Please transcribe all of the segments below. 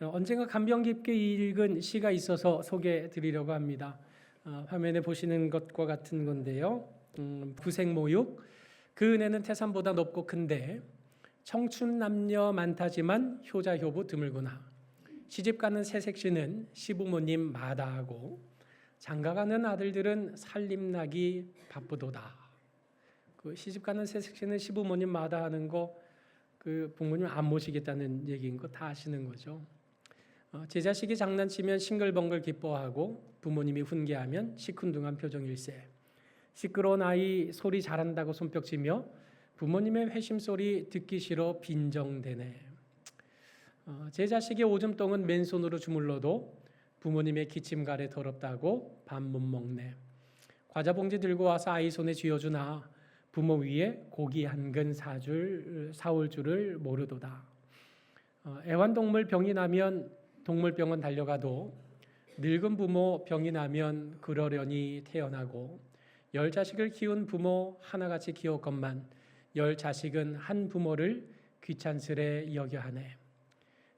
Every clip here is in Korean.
언젠가 감명 깊게 읽은 시가 있어서 소개해 드리려고 합니다. 화면에 보시는 것과 같은 건데요. 구색모육, 그 은혜는 태산보다 높고 큰데 청춘 남녀 많다지만 효자 효부 드물구나. 시집가는 새색시는 시부모님 마다하고 장가가는 아들들은 살림나기 바쁘도다. 그 시집가는 새색시는 시부모님 마다하는 거, 그 부모님 안 모시겠다는 얘기인 거 다 아시는 거죠. 제 자식이 장난치면 싱글벙글 기뻐하고 부모님이 훈계하면 시큰둥한 표정일세. 시끄러운 아이 소리 잘한다고 손뼉치며 부모님의 회심소리 듣기 싫어 빈정대네. 제 자식의 오줌똥은 맨손으로 주물러도 부모님의 기침가래 더럽다고 밥 못 먹네. 과자 봉지 들고 와서 아이 손에 쥐어주나 부모 위에 고기 한 근 사올 줄을 모르도다. 애완동물 병이 나면 동물병원 달려가도 늙은 부모 병이 나면 그러려니 태어나고 10자식을 키운 부모 하나같이 키웠건만 10자식은 한 부모를 귀찮으레 여겨 하네.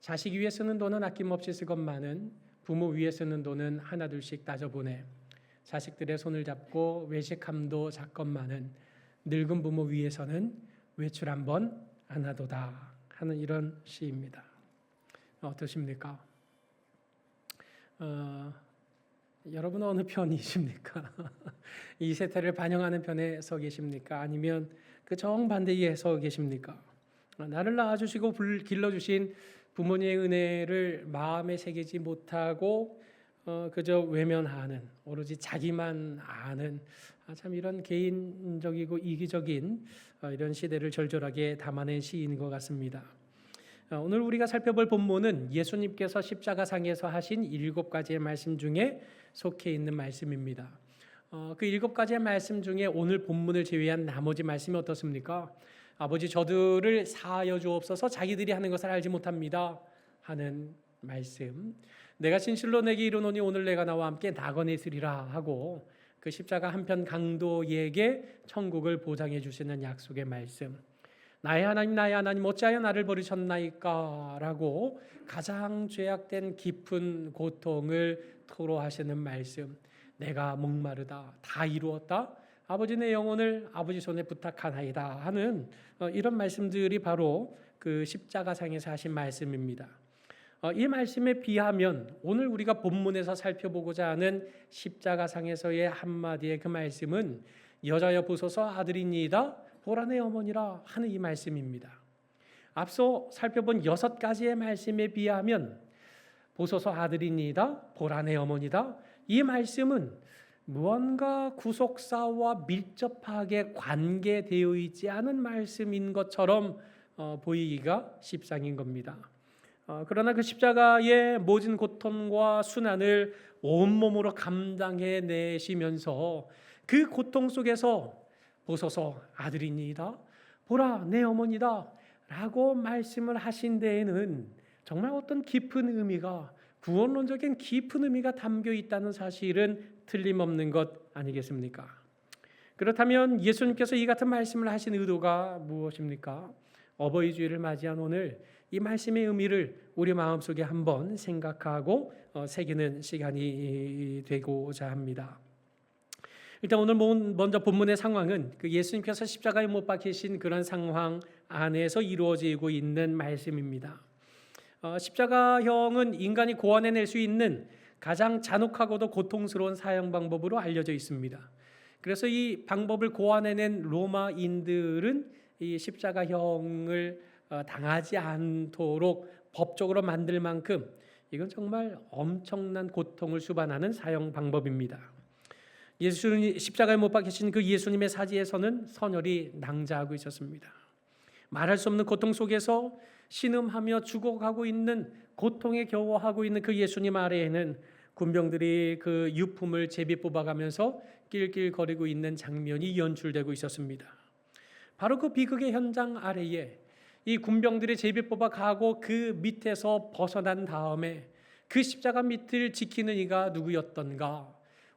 자식 위에 쓰는 돈은 아낌없이 쓰건만은 부모 위에 쓰는 돈은 하나둘씩 따져보네. 자식들의 손을 잡고 외식함도 작건만은 늙은 부모 위에서는 외출 한번 안 하도다 하는 이런 시입니다. 어떠십니까? 여러분은 어느 편이십니까? 이 세태를 반영하는 편에 서 계십니까? 아니면 그 정반대에 서 계십니까? 나를 낳아주시고 길러주신 부모님의 은혜를 마음에 새기지 못하고 그저 외면하는, 오로지 자기만 아는 참 이런 개인적이고 이기적인 이런 시대를 절절하게 담아낸 시인 것 같습니다. 오늘 우리가 살펴볼 본문은 예수님께서 십자가상에서 하신 7가지의 말씀 중에 속해 있는 말씀입니다. 그 7가지의 말씀 중에 오늘 본문을 제외한 나머지 말씀이 어떻습니까? 아버지 저들을 사하여 주옵소서, 자기들이 하는 것을 알지 못합니다 하는 말씀. 내가 진실로 내게 이르노니 오늘 내가 나와 함께 낙원에 있으리라 하고 그 십자가 한편 강도에게 천국을 보장해 주시는 약속의 말씀. 나의 하나님 어찌하여 나를 버리셨나이까 라고 가장 죄악된 깊은 고통을 토로하시는 말씀. 내가 목마르다, 다 이루었다, 아버지 내 영혼을 아버지 손에 부탁하나이다 하는 이런 말씀들이 바로 그 십자가상에서 하신 말씀입니다. 이 말씀에 비하면 오늘 우리가 본문에서 살펴보고자 하는 십자가상에서의 한마디의 그 말씀은 여자여 보소서 아들이니이다 보라 내 어머니라 하는 이 말씀입니다. 앞서 살펴본 6가지의 말씀에 비하면 보소서 아들이니이다 보라 내 어머니다, 이 말씀은 무언가 구속사와 밀접하게 관계되어 있지 않은 말씀인 것처럼 보이기가 십상인 겁니다. 그러나 그 십자가의 모진 고통과 순환을 온몸으로 감당해 내시면서 그 고통 속에서 보소서 아들이니이다 보라 내 어머니다 라고 말씀을 하신 데에는 정말 어떤 깊은 의미가, 구원론적인 깊은 의미가 담겨 있다는 사실은 틀림없는 것 아니겠습니까? 그렇다면 예수님께서 이 같은 말씀을 하신 의도가 무엇입니까? 어버이 주일을 맞이한 오늘 이 말씀의 의미를 우리 마음속에 한번 생각하고 새기는 시간이 되고자 합니다. 일단 오늘 먼저 본문의 상황은 그 예수님께서 십자가에 못 박히신 그런 상황 안에서 이루어지고 있는 말씀입니다. 십자가형은 인간이 고안해낼 수 있는 가장 잔혹하고도 고통스러운 사형 방법으로 알려져 있습니다. 그래서 이 방법을 고안해낸 로마인들은 이 십자가형을 당하지 않도록 법적으로 만들 만큼 이건 정말 엄청난 고통을 수반하는 사형 방법입니다. 예수님 십자가에 못 박히신 그 예수님의 사지에서는 선혈이 낭자하고 있었습니다. 말할 수 없는 고통 속에서 신음하며 죽어가고 있는, 고통에 겨워하고 있는 그 예수님 아래에는 군병들이 그 유품을 제비 뽑아가면서 낄낄거리고 있는 장면이 연출되고 있었습니다. 바로 그 비극의 현장 아래에 이 군병들이 제비 뽑아가고 그 밑에서 벗어난 다음에 그 십자가 밑을 지키는 이가 누구였던가?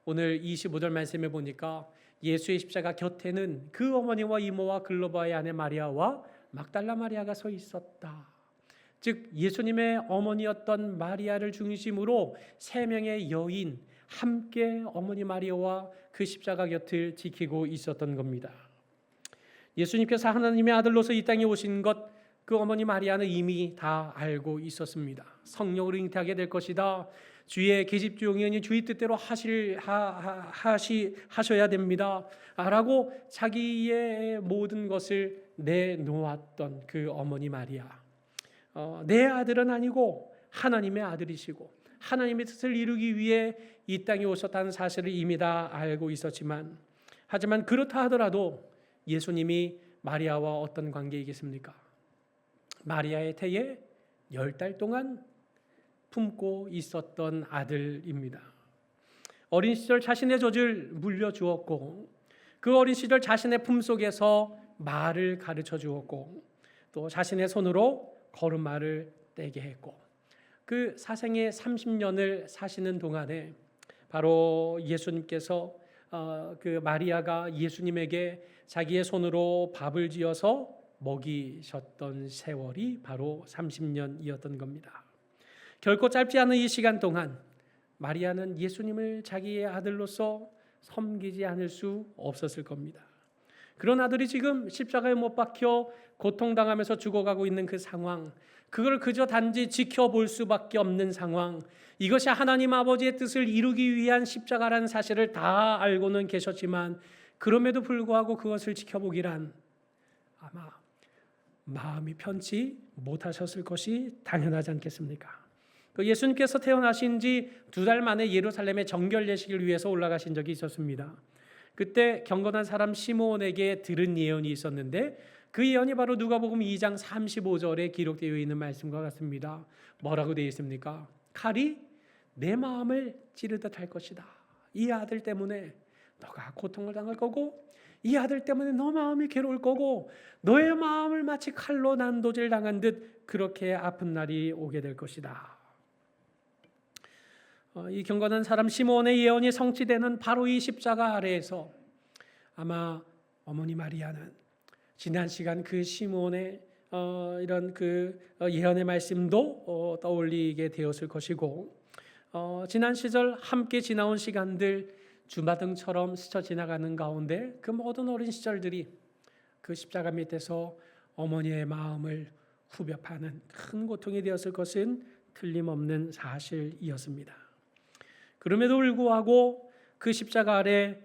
오늘 25절 말씀에 보니까 예수의 십자가 곁에는 그 어머니와 이모와 글로바의 아내 마리아와 막달라 마리아가 서 있었다. 즉 예수님의 어머니였던 마리아를 중심으로 세 명의 여인 함께 어머니 마리아와 그 십자가 곁을 지키고 있었던 겁니다. 예수님께서 하나님의 아들로서 이 땅에 오신 것, 그 어머니 마리아는 이미 다 알고 있었습니다. 성령으로 잉태하게 될 것이다. 주의 계집종이니 주의 뜻대로 하셔야 됩니다. 라고 자기의 모든 것을 내놓았던 그 어머니 마리아. 내 아들은 아니고 하나님의 아들이시고 하나님의 뜻을 이루기 위해 이 땅에 오셨다는 사실을 이미 다 알고 있었지만, 하지만 그렇다 하더라도 예수님이 마리아와 어떤 관계이겠습니까? 마리아의 태에 10달 동안 품고 있었던 아들입니다. 어린 시절 자신의 젖을 물려주었고, 그 어린 시절 자신의 품속에서 말을 가르쳐 주었고, 또 자신의 손으로 걸음마를 떼게 했고, 그 사생의 30년을 사시는 동안에 바로 예수님께서 그 마리아가 예수님에게 자기의 손으로 밥을 지어서 먹이셨던 세월이 바로 30년이었던 겁니다. 결코 짧지 않은 이 시간 동안 마리아는 예수님을 자기의 아들로서 섬기지 않을 수 없었을 겁니다. 그런 아들이 지금 십자가에 못 박혀 고통당하면서 죽어가고 있는 그 상황, 그걸 그저 단지 지켜볼 수밖에 없는 상황, 이것이 하나님 아버지의 뜻을 이루기 위한 십자가라는 사실을 다 알고는 계셨지만 그럼에도 불구하고 그것을 지켜보기란 아마 마음이 편치 못하셨을 것이 당연하지 않겠습니까? 예수님께서 태어나신 지 2달 만에 예루살렘에 정결 예식을 위해서 올라가신 적이 있었습니다. 그때 경건한 사람 시므온에게 들은 예언이 있었는데, 그 예언이 바로 누가복음 2장 35절에 기록되어 있는 말씀과 같습니다. 뭐라고 되어 있습니까? 칼이 내 마음을 찌르듯 할 것이다. 이 아들 때문에 너가 고통을 당할 거고, 이 아들 때문에 너 마음이 괴로울 거고, 너의 마음을 마치 칼로 난도질 당한 듯 그렇게 아픈 날이 오게 될 것이다. 이 경건한 사람 시므온의 예언이 성취되는 바로 이 십자가 아래에서 아마 어머니 마리아는 지난 시간 그 시므온의 이런 그 예언의 말씀도 떠올리게 되었을 것이고, 지난 시절 함께 지나온 시간들 주마등처럼 스쳐 지나가는 가운데 그 모든 어린 시절들이 그 십자가 밑에서 어머니의 마음을 후벼 파는 큰 고통이 되었을 것은 틀림없는 사실이었습니다. 그럼에도 불구하고 그 십자가 아래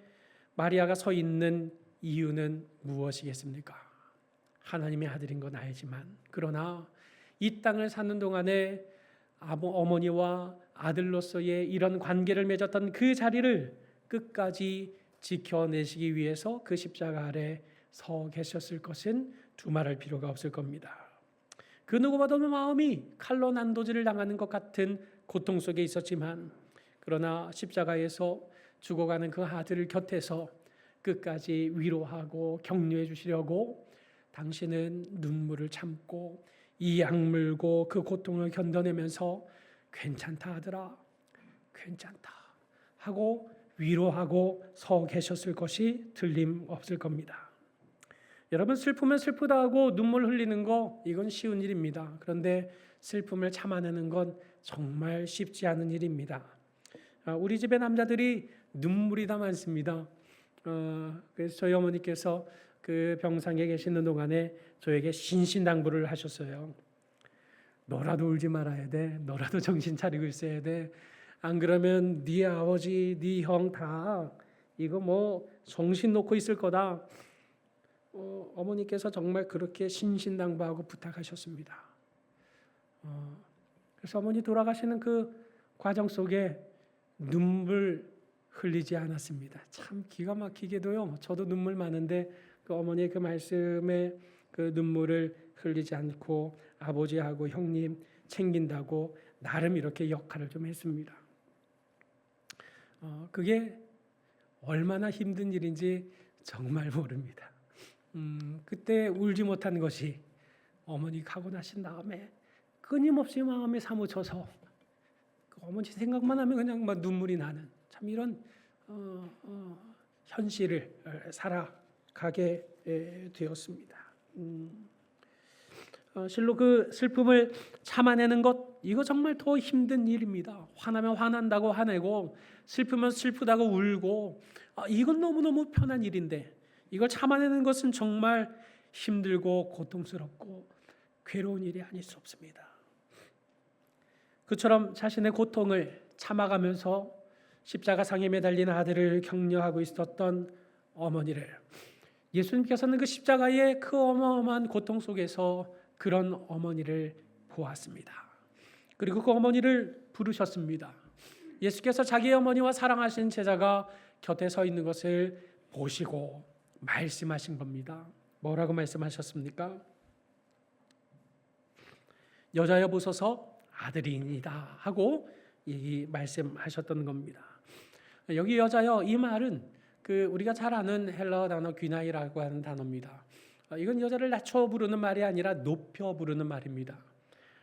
마리아가 서 있는 이유는 무엇이겠습니까? 하나님의 아들인 건 알지만, 그러나 이 땅을 사는 동안에 어머니와 아들로서의 이런 관계를 맺었던 그 자리를 끝까지 지켜내시기 위해서 그 십자가 아래 서 계셨을 것은 두말할 필요가 없을 겁니다. 그 누구보다도 마음이 칼로 난도질을 당하는 것 같은 고통 속에 있었지만, 그러나 십자가에서 죽어가는 그 아들을 곁에서 끝까지 위로하고 격려해 주시려고 당신은 눈물을 참고 이 악물고 그 고통을 견뎌내면서 괜찮다 아들아, 괜찮다 하고 위로하고 서 계셨을 것이 틀림없을 겁니다. 여러분, 슬프면 슬프다 하고 눈물 흘리는 거, 이건 쉬운 일입니다. 그런데 슬픔을 참아내는 건 정말 쉽지 않은 일입니다. 우리 집의 남자들이 눈물이 다 많습니다. 그래서 저희 어머니께서 그 병상에 계시는 동안에 저에게 신신당부를 하셨어요. 너라도 울지 말아야 돼. 너라도 정신 차리고 있어야 돼. 안 그러면 네 아버지, 네 형 다 이거 뭐 정신 놓고 있을 거다. 어머니께서 정말 그렇게 신신당부하고 부탁하셨습니다. 그래서 어머니 돌아가시는 그 과정 속에 눈물 흘리지 않았습니다. 참 기가 막히게도요. 저도 눈물 많은데 그 어머니의 그 말씀에 그 눈물을 흘리지 않고 아버지하고 형님 챙긴다고 나름 이렇게 역할을 좀 했습니다. 그게 얼마나 힘든 일인지 정말 모릅니다. 그때 울지 못한 것이 어머니 가고 나신 다음에 끊임없이 마음에 사무쳐서 그 어머니 생각만 하면 그냥 막 눈물이 나는 참 이런 현실을 살아가게 되었습니다. 실로 그 슬픔을 참아내는 것, 이거 정말 더 힘든 일입니다. 화나면 화난다고 화내고 슬프면 슬프다고 울고, 이건 너무너무 편한 일인데 이걸 참아내는 것은 정말 힘들고 고통스럽고 괴로운 일이 아닐 수 없습니다. 그처럼 자신의 고통을 참아가면서 십자가상에 매달린 아들을 격려하고 있었던 어머니를, 예수님께서는 그 십자가의 그 어마어마한 고통 속에서 그런 어머니를 보았습니다. 그리고 그 어머니를 부르셨습니다. 예수께서 자기의 어머니와 사랑하신 제자가 곁에 서 있는 것을 보시고 말씀하신 겁니다. 뭐라고 말씀하셨습니까? 여자여 보소서 아들이니이다 하고 이 말씀하셨던 겁니다. 여기 여자여, 이 말은 우리가 잘 아는 헬라어 단어 귀나이라고 하는 단어입니다. 이건 여자를 낮춰 부르는 말이 아니라 높여 부르는 말입니다.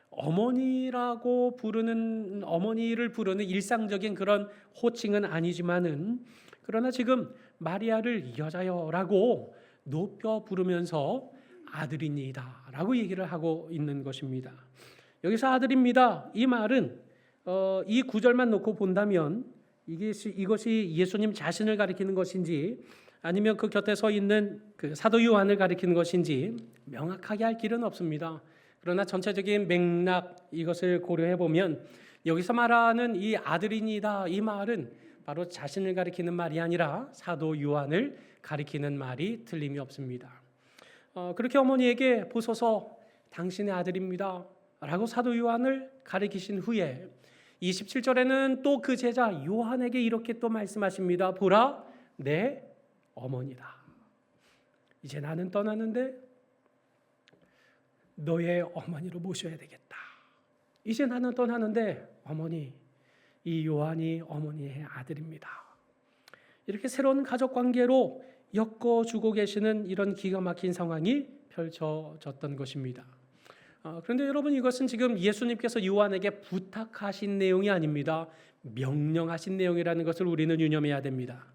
어머니라고 부르는, 어머니를 부르는 일상적인 그런 호칭은 아니지만은, 그러나 지금 마리아를 여자여라고 높여 부르면서 아들이니이다 라고 얘기를 하고 있는 것입니다. 여기서 아들입니다, 이 말은 이 구절만 놓고 본다면 이것이 예수님 자신을 가리키는 것인지 아니면 그 곁에 서 있는 그 사도 요한을 가리키는 것인지 명확하게 할 길은 없습니다. 그러나 전체적인 맥락, 이것을 고려해 보면 여기서 말하는 이 아들이니다, 이 말은 바로 자신을 가리키는 말이 아니라 사도 요한을 가리키는 말이 틀림이 없습니다. 그렇게 어머니에게 보소서 당신의 아들입니다 라고 사도 요한을 가리키신 후에 27절에는 또 그 제자 요한에게 이렇게 또 말씀하십니다. 보라, 내 어머니다. 이제 나는 떠나는데 너의 어머니로 모셔야 되겠다. 이제 나는 떠나는데 어머니, 이 요한이 어머니의 아들입니다. 이렇게 새로운 가족 관계로 엮어주고 계시는 이런 기가 막힌 상황이 펼쳐졌던 것입니다. 그런데 여러분, 이것은 지금 예수님께서 요한에게 부탁하신 내용이 아닙니다. 명령하신 내용이라는 것을 우리는 유념해야 됩니다.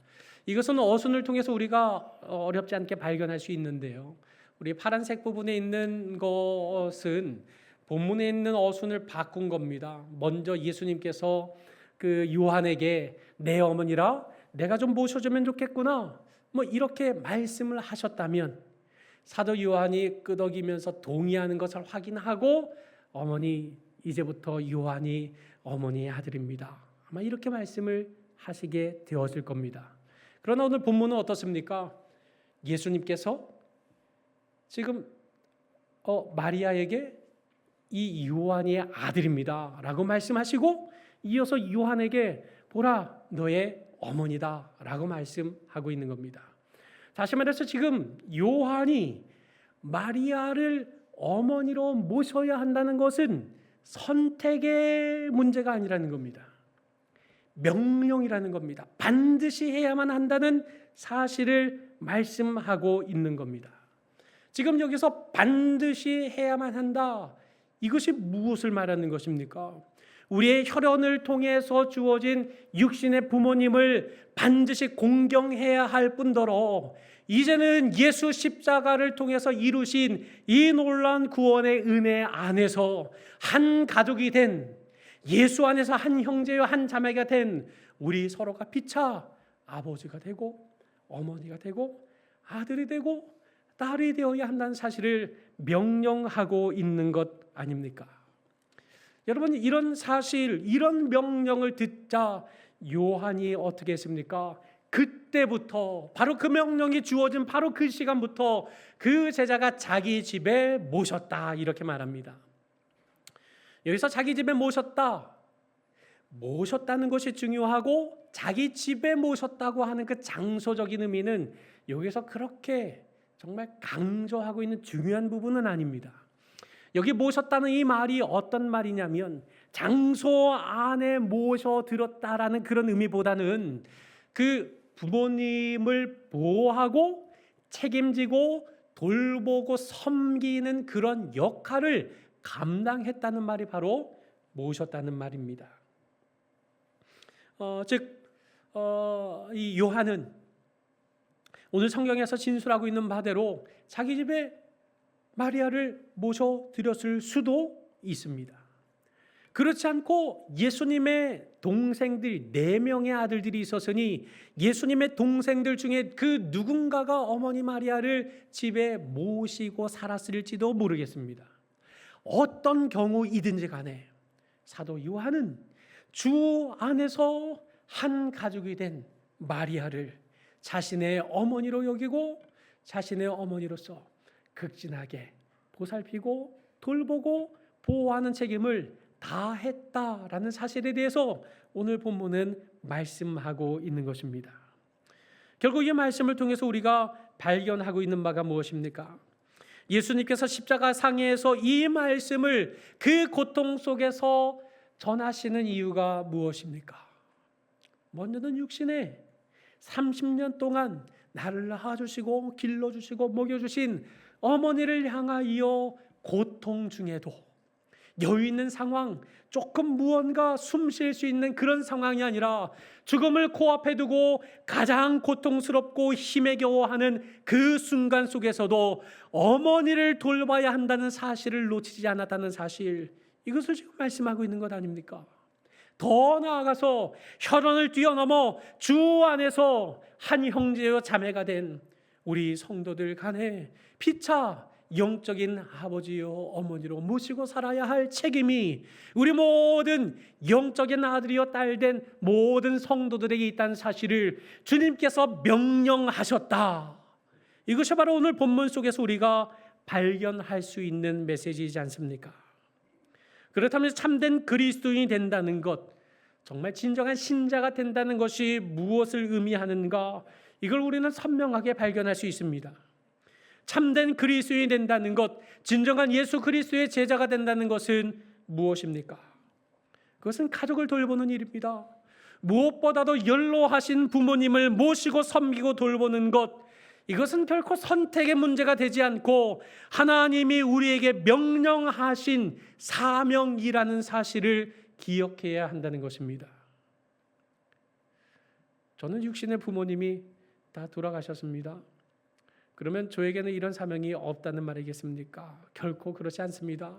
이것은 어순을 통해서 우리가 어렵지 않게 발견할 수 있는데요. 우리 파란색 부분에 있는 것은 본문에 있는 어순을 바꾼 겁니다. 먼저 예수님께서 그 요한에게 내 어머니라, 내가 좀 모셔주면 좋겠구나, 이렇게 말씀을 하셨다면 사도 요한이 끄덕이면서 동의하는 것을 확인하고 어머니, 이제부터 요한이 어머니의 아들입니다, 아마 이렇게 말씀을 하시게 되었을 겁니다. 그러나 오늘 본문은 어떻습니까? 예수님께서 지금 마리아에게 이 요한이 아들입니다 라고 말씀하시고 이어서 요한에게 보라, 너의 어머니다 라고 말씀하고 있는 겁니다. 다시 말해서 지금 요한이 마리아를 어머니로 모셔야 한다는 것은 선택의 문제가 아니라는 겁니다. 명령이라는 겁니다. 반드시 해야만 한다는 사실을 말씀하고 있는 겁니다. 지금 여기서 반드시 해야만 한다, 이것이 무엇을 말하는 것입니까? 우리의 혈연을 통해서 주어진 육신의 부모님을 반드시 공경해야 할 뿐더러 이제는 예수 십자가를 통해서 이루신 이 놀라운 구원의 은혜 안에서 한 가족이 된, 예수 안에서 한 형제와 한 자매가 된 우리 서로가 피차 아버지가 되고 어머니가 되고 아들이 되고 딸이 되어야 한다는 사실을 명령하고 있는 것 아닙니까? 여러분, 이런 사실, 이런 명령을 듣자 요한이 어떻게 했습니까? 그때부터, 바로 그 명령이 주어진 바로 그 시간부터 그 제자가 자기 집에 모셨다, 이렇게 말합니다. 여기서 자기 집에 모셨다는 것이 중요하고 자기 집에 모셨다고 하는 그 장소적인 의미는 여기서 그렇게 정말 강조하고 있는 중요한 부분은 아닙니다. 여기 모셨다는 이 말이 어떤 말이냐면 장소 안에 모셔들었다라는 그런 의미보다는 그 부모님을 보호하고 책임지고 돌보고 섬기는 그런 역할을 감당했다는 말이 바로 모셨다는 말입니다. 이 요한은 오늘 성경에서 진술하고 있는 바대로 자기 집에 마리아를 모셔드렸을 수도 있습니다. 그렇지 않고 예수님의 동생들 4명의 아들들이 있었으니 예수님의 동생들 중에 그 누군가가 어머니 마리아를 집에 모시고 살았을지도 모르겠습니다. 어떤 경우이든지 간에 사도 요한은 주 안에서 한 가족이 된 마리아를 자신의 어머니로 여기고 자신의 어머니로서 극진하게 보살피고 돌보고 보호하는 책임을 다했다라는 사실에 대해서 오늘 본문은 말씀하고 있는 것입니다. 결국 이 말씀을 통해서 우리가 발견하고 있는 바가 무엇입니까? 예수님께서 십자가 상에서 이 말씀을 그 고통 속에서 전하시는 이유가 무엇입니까? 먼저는 육신에 30년 동안 나를 낳아주시고 길러주시고 먹여주신 어머니를 향하여 고통 중에도 여유 있는 상황, 조금 무언가 숨 쉴 수 있는 그런 상황이 아니라 죽음을 코앞에 두고 가장 고통스럽고 힘에 겨워하는 그 순간 속에서도 어머니를 돌봐야 한다는 사실을 놓치지 않았다는 사실, 이것을 지금 말씀하고 있는 것 아닙니까? 더 나아가서 혈연을 뛰어넘어 주 안에서 한 형제여 자매가 된 우리 성도들 간에 피차 영적인 아버지요 어머니로 모시고 살아야 할 책임이 우리 모든 영적인 아들이요 딸 된 모든 성도들에게 있다는 사실을 주님께서 명령하셨다. 이것이 바로 오늘 본문 속에서 우리가 발견할 수 있는 메시지이지 않습니까? 그렇다면 참된 그리스도인이 된다는 것, 정말 진정한 신자가 된다는 것이 무엇을 의미하는가, 이걸 우리는 선명하게 발견할 수 있습니다. 참된 그리스도인이 된다는 것, 진정한 예수 그리스도의 제자가 된다는 것은 무엇입니까? 그것은 가족을 돌보는 일입니다. 무엇보다도 연로하신 부모님을 모시고 섬기고 돌보는 것, 이것은 결코 선택의 문제가 되지 않고 하나님이 우리에게 명령하신 사명이라는 사실을 기억해야 한다는 것입니다. 저는 육신의 부모님이 다 돌아가셨습니다. 그러면 저에게는 이런 사명이 없다는 말이겠습니까? 결코 그렇지 않습니다.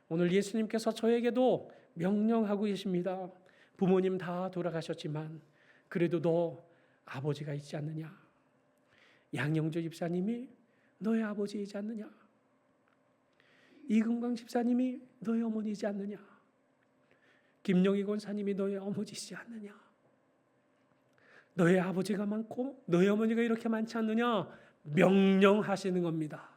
오늘 예수님께서 저에게도 명령하고 계십니다. 부모님 다 돌아가셨지만 그래도 너 아버지가 있지 않느냐? 양영조 집사님이 너의 아버지이지 않느냐? 이금광 집사님이 너의 어머니이지 않느냐? 김영희 권사님이 너의 어머니이지 않느냐? 너의 아버지가 많고 너의 어머니가 이렇게 많지 않느냐? 명령하시는 겁니다.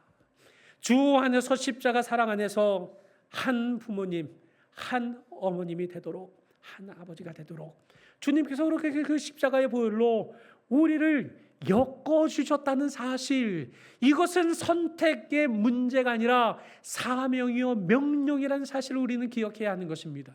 주 안에서 십자가 사랑 안에서 한 부모님, 한 어머님이 되도록, 한 아버지가 되도록 주님께서 그렇게 그 십자가의 보혈로 우리를 엮어주셨다는 사실, 이것은 선택의 문제가 아니라 사명이요 명령이라는 사실을 우리는 기억해야 하는 것입니다.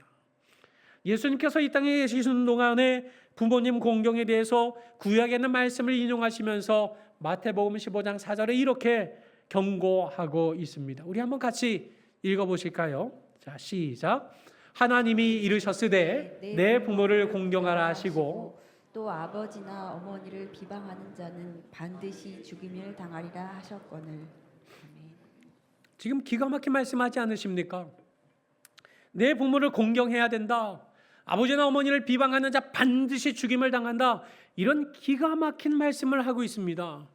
예수님께서 이 땅에 계시는 동안에 부모님 공경에 대해서 구약에 있는 말씀을 인용하시면서 마태복음 15장 4절에 이렇게 경고하고 있습니다. 우리 한번 같이 읽어보실까요? 자, 시작. 하나님이 이르셨으되 내 부모를 공경하라 하시고 또 아버지나 어머니를 비방하는 자는 반드시 죽임을 당하리라 하셨거늘. 아멘. 지금 기가 막힌 말씀하지 않으십니까? 내 부모를 공경해야 된다. 아버지나 어머니를 비방하는 자 반드시 죽임을 당한다. 이런 기가 막힌 말씀을 하고 있습니다.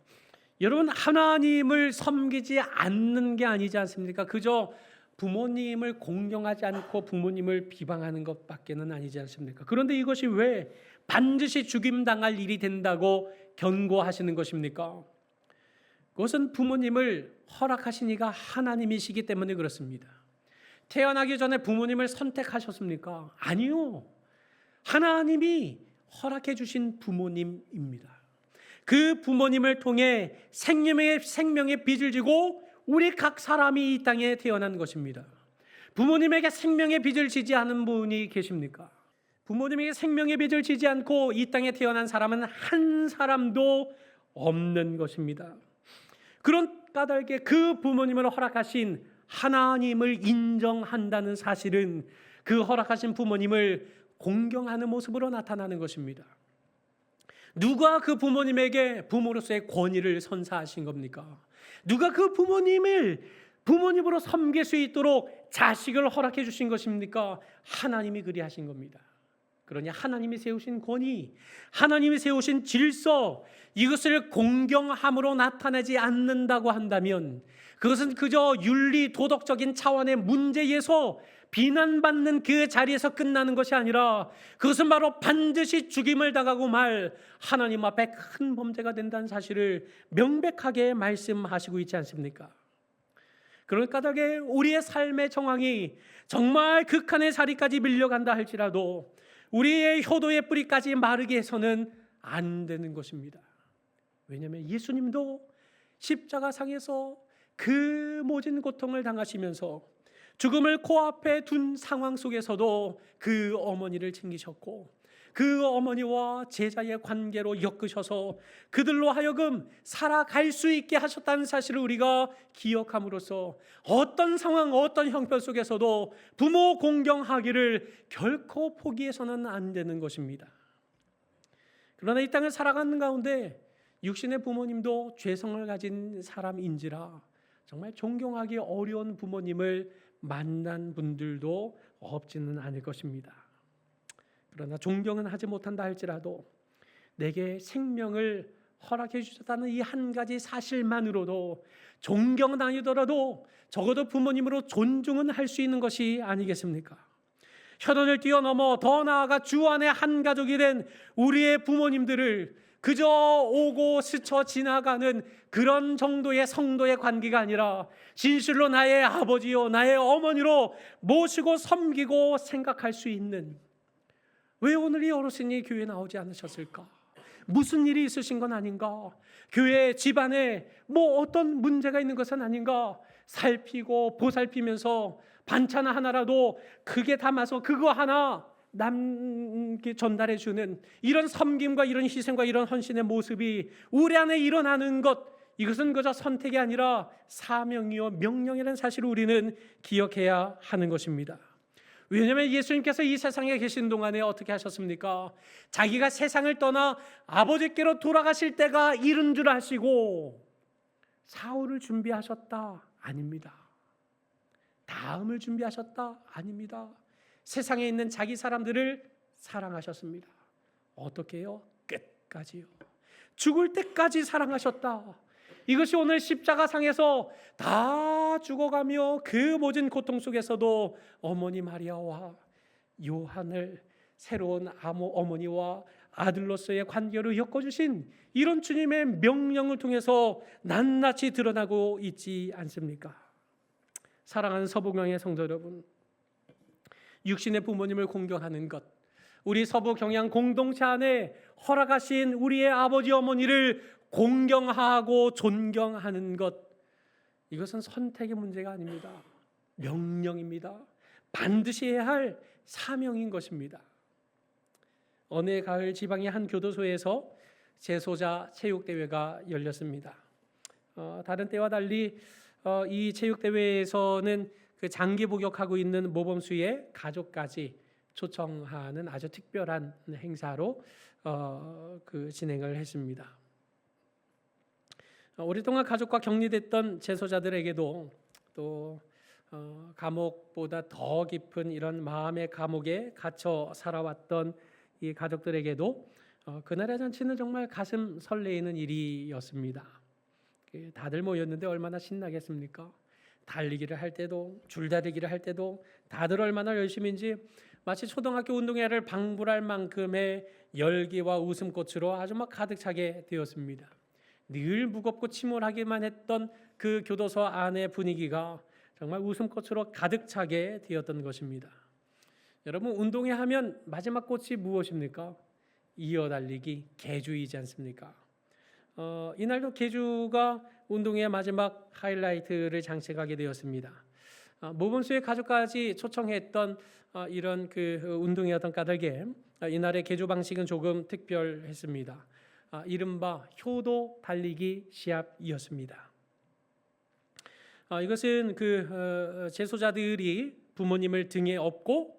여러분, 하나님을 섬기지 않는 게 아니지 않습니까? 그저 부모님을 공경하지 않고 부모님을 비방하는 것밖에는 아니지 않습니까? 그런데 이것이 왜 반드시 죽임당할 일이 된다고 경고하시는 것입니까? 그것은 부모님을 허락하신 이가 하나님이시기 때문에 그렇습니다. 태어나기 전에 부모님을 선택하셨습니까? 아니요. 하나님이 허락해 주신 부모님입니다. 그 부모님을 통해 생명의 빚을 지고 우리 각 사람이 이 땅에 태어난 것입니다. 부모님에게 생명의 빚을 지지 않은 분이 계십니까? 부모님에게 생명의 빚을 지지 않고 이 땅에 태어난 사람은 한 사람도 없는 것입니다. 그런 까닭에 그 부모님을 허락하신 하나님을 인정한다는 사실은 그 허락하신 부모님을 공경하는 모습으로 나타나는 것입니다. 누가 그 부모님에게 부모로서의 권위를 선사하신 겁니까? 누가 그 부모님을 부모님으로 섬길 수 있도록 자식을 허락해 주신 것입니까? 하나님이 그리하신 겁니다. 그러니 하나님이 세우신 권위, 하나님이 세우신 질서, 이것을 공경함으로 나타내지 않는다고 한다면 그것은 그저 윤리 도덕적인 차원의 문제에서 비난받는 그 자리에서 끝나는 것이 아니라 그것은 바로 반드시 죽임을 당하고 말 하나님 앞에 큰 범죄가 된다는 사실을 명백하게 말씀하시고 있지 않습니까? 그럴 까닭에 우리의 삶의 정황이 정말 극한의 자리까지 밀려간다 할지라도 우리의 효도의 뿌리까지 마르게 해서는 안 되는 것입니다. 왜냐하면 예수님도 십자가상에서 그 모진 고통을 당하시면서 죽음을 코앞에 둔 상황 속에서도 그 어머니를 챙기셨고 그 어머니와 제자의 관계로 엮으셔서 그들로 하여금 살아갈 수 있게 하셨다는 사실을 우리가 기억함으로써 어떤 상황, 어떤 형편 속에서도 부모 공경하기를 결코 포기해서는 안 되는 것입니다. 그러나 이 땅을 살아가는 가운데 육신의 부모님도 죄성을 가진 사람인지라 정말 존경하기 어려운 부모님을 만난 분들도 없지는 않을 것입니다. 그러나 존경은 하지 못한다 할지라도 내게 생명을 허락해 주셨다는 이 한 가지 사실만으로도 존경은 아니더라도 적어도 부모님으로 존중은 할 수 있는 것이 아니겠습니까? 혈연을 뛰어넘어 더 나아가 주 안에 한 가족이 된 우리의 부모님들을 그저 오고 스쳐 지나가는 그런 정도의 성도의 관계가 아니라 진실로 나의 아버지요 나의 어머니로 모시고 섬기고 생각할 수 있는, 왜 오늘 이 어르신이 교회에 나오지 않으셨을까? 무슨 일이 있으신 건 아닌가? 교회 집안에 뭐 어떤 문제가 있는 것은 아닌가? 살피고 보살피면서 반찬 하나라도 크게 담아서 그거 하나 남게 전달해 주는 이런 섬김과 이런 희생과 이런 헌신의 모습이 우리 안에 일어나는 것, 이것은 그저 선택이 아니라 사명이요 명령이라는 사실을 우리는 기억해야 하는 것입니다. 왜냐하면 예수님께서 이 세상에 계신 동안에 어떻게 하셨습니까? 자기가 세상을 떠나 아버지께로 돌아가실 때가 이른 줄 아시고 사후를 준비하셨다? 아닙니다. 다음을 준비하셨다? 아닙니다. 세상에 있는 자기 사람들을 사랑하셨습니다. 어떻게요? 끝까지요. 죽을 때까지 사랑하셨다. 이것이 오늘 십자가상에서 다 죽어가며 그 모진 고통 속에서도 어머니 마리아와 요한을 새로운 어머니와 아들로서의 관계로 엮어주신 이런 주님의 명령을 통해서 낱낱이 드러나고 있지 않습니까? 사랑하는 서부경의 성도 여러분, 육신의 부모님을 공경하는 것, 우리 서부경양 공동체 안에 허락하신 우리의 아버지 어머니를 공경하고 존경하는 것, 이것은 선택의 문제가 아닙니다. 명령입니다. 반드시 해야 할 사명인 것입니다. 어느 해 가을 지방의 한 교도소에서 재소자 체육대회가 열렸습니다. 다른 때와 달리 이 체육대회에서는 그 장기 복역하고 있는 모범수의 가족까지 초청하는 아주 특별한 행사로 그 진행을 했습니다. 오랫동안 가족과 격리됐던 재소자들에게도 또 감옥보다 더 깊은 이런 마음의 감옥에 갇혀 살아왔던 이 가족들에게도 그날의 잔치는 정말 가슴 설레이는 일이었습니다. 다들 모였는데 얼마나 신나겠습니까? 달리기를 할 때도 줄다리기를 할 때도 다들 얼마나 열심인지 마치 초등학교 운동회를 방불할 만큼의 열기와 웃음꽃으로 아주 막 가득 차게 되었습니다. 늘 무겁고 침울하기만 했던 그 교도소 안의 분위기가 정말 웃음꽃으로 가득 차게 되었던 것입니다. 여러분, 운동회 하면 마지막 꽃이 무엇입니까? 이어달리기, 계주이지 않습니까? 이날도 계주가 운동회의 마지막 하이라이트를 장식하게 되었습니다. 모범수의 가족까지 초청했던 이런 그 운동회였던 까닭에 이날의 계주 방식은 조금 특별했습니다. 이른바 효도 달리기 시합이었습니다. 이것은 그 재소자들이 부모님을 등에 업고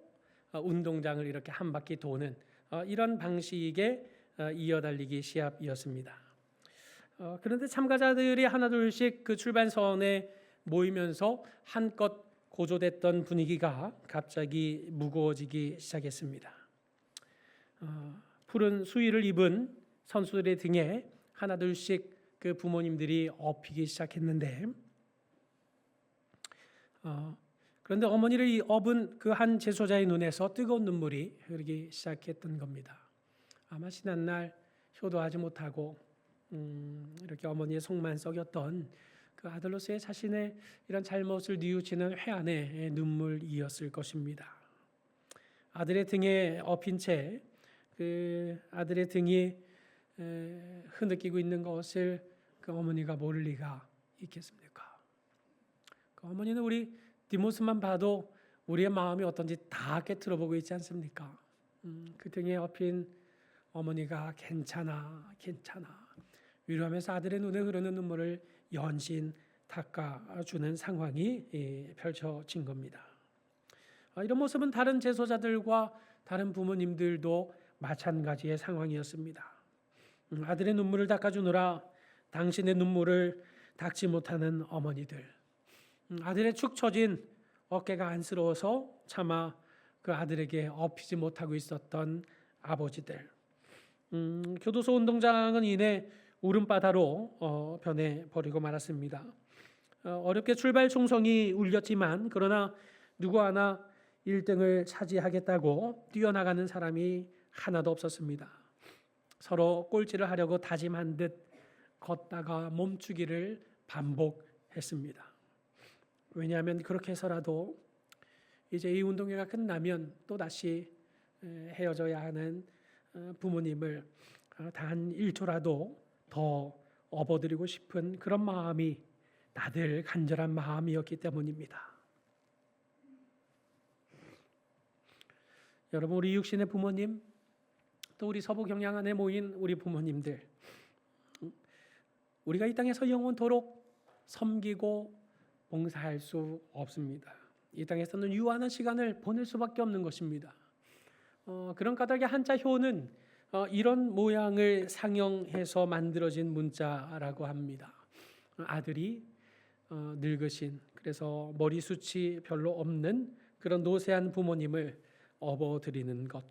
운동장을 이렇게 한 바퀴 도는 이런 방식의 이어달리기 시합이었습니다. 그런데 참가자들이 하나둘씩 그 출발선에 모이면서 한껏 고조됐던 분위기가 갑자기 무거워지기 시작했습니다. 푸른 수의를 입은 선수들의 등에 하나둘씩 그 부모님들이 업히기 시작했는데, 그런데 어머니를 업은 그 한 제소자의 눈에서 뜨거운 눈물이 흐르기 시작했던 겁니다. 아마 지난날 효도하지 못하고 이렇게 어머니의 속만 썩였던 그 아들로서의 자신의 이런 잘못을 뉘우치는 회한의 눈물이었을 것입니다. 아들의 등에 업힌 채 그 아들의 등이 흐느끼고 있는 것을 그 어머니가 모를 리가 있겠습니까? 그 어머니는 우리 뒷모습만 봐도 우리의 마음이 어떤지 다 깨트려보고 있지 않습니까? 그 등에 업힌 어머니가 괜찮아 위로하면서 아들의 눈에 흐르는 눈물을 연신 닦아주는 상황이 펼쳐진 겁니다. 이런 모습은 다른 제소자들과 다른 부모님들도 마찬가지의 상황이었습니다. 아들의 눈물을 닦아주느라 당신의 눈물을 닦지 못하는 어머니들, 아들의 축 처진 어깨가 안쓰러워서 차마 그 아들에게 업히지 못하고 있었던 아버지들, 교도소 운동장은 이내 울음바다로 변해버리고 말았습니다. 어렵게 출발 총성이 울렸지만 그러나 누구 하나 1등을 차지하겠다고 뛰어나가는 사람이 하나도 없었습니다. 서로 꼴찌를 하려고 다짐한 듯 걷다가 멈추기를 반복했습니다. 왜냐하면 그렇게 해서라도 이제 이 운동회가 끝나면 또다시 헤어져야 하는 부모님을 단 1초라도 더 업어드리고 싶은 그런 마음이 나들 간절한 마음이었기 때문입니다. 여러분, 우리 육신의 부모님, 또 우리 서부 경양 안에 모인 우리 부모님들, 우리가 이 땅에서 영원토록 섬기고 봉사할 수 없습니다. 이 땅에서는 유한한 시간을 보낼 수밖에 없는 것입니다. 그런 까닭에 한자 효는 이런 모양을 상형해서 만들어진 문자라고 합니다. 아들이 늙으신, 그래서 머리숱이 별로 없는 그런 노쇠한 부모님을 업어드리는 것,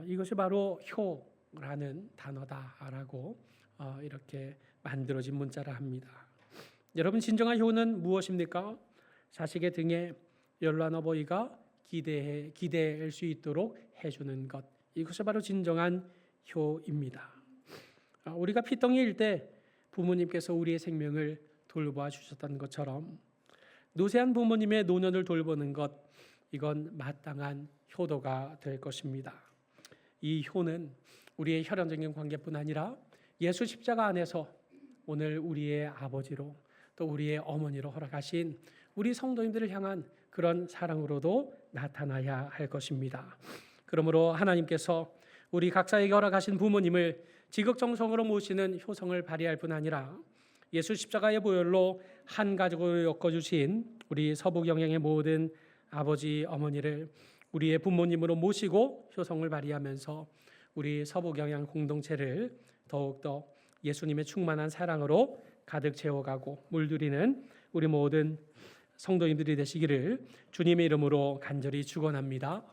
이것이 바로 효라는 단어다라고 이렇게 만들어진 문자라 합니다. 여러분, 진정한 효는 무엇입니까? 자식의 등에 연로한 어버이가 기대할 수 있도록 해주는 것, 이것이 바로 진정한 효입니다. 우리가 피덩이일 때 부모님께서 우리의 생명을 돌보아 주셨던 것처럼 노쇠한 부모님의 노년을 돌보는 것, 이건 마땅한 효도가 될 것입니다. 이 효는 우리의 혈연적인 관계뿐 아니라 예수 십자가 안에서 오늘 우리의 아버지로 또 우리의 어머니로 허락하신 우리 성도님들을 향한 그런 사랑으로도 나타나야 할 것입니다. 그러므로 하나님께서 우리 각자에게 허락하신 부모님을 지극정성으로 모시는 효성을 발휘할 뿐 아니라 예수 십자가의 보혈로 한 가족으로 엮어주신 우리 서부 경양의 모든 아버지 어머니를 우리의 부모님으로 모시고 효성을 발휘하면서 우리 서부 경양 공동체를 더욱더 예수님의 충만한 사랑으로 가득 채워가고 물들이는 우리 모든 성도님들이 되시기를 주님의 이름으로 간절히 축원합니다.